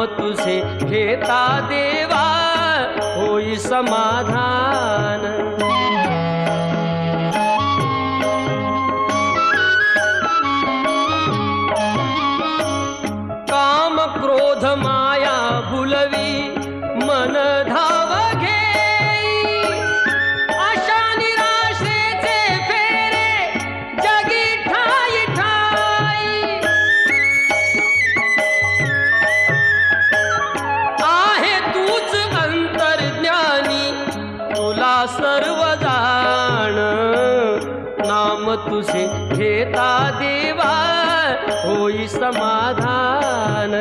नाम तुझे घेता देवा होई समाधान। काम क्रोध माया भुलवी मन धाव घेई, आशा निराशेचे फेरे जगी ठाई ठाई। आहे तूच अंतर्ज्ञानी तुला सर्व जाण, नाम तुझे घेता देवा होई समाधान।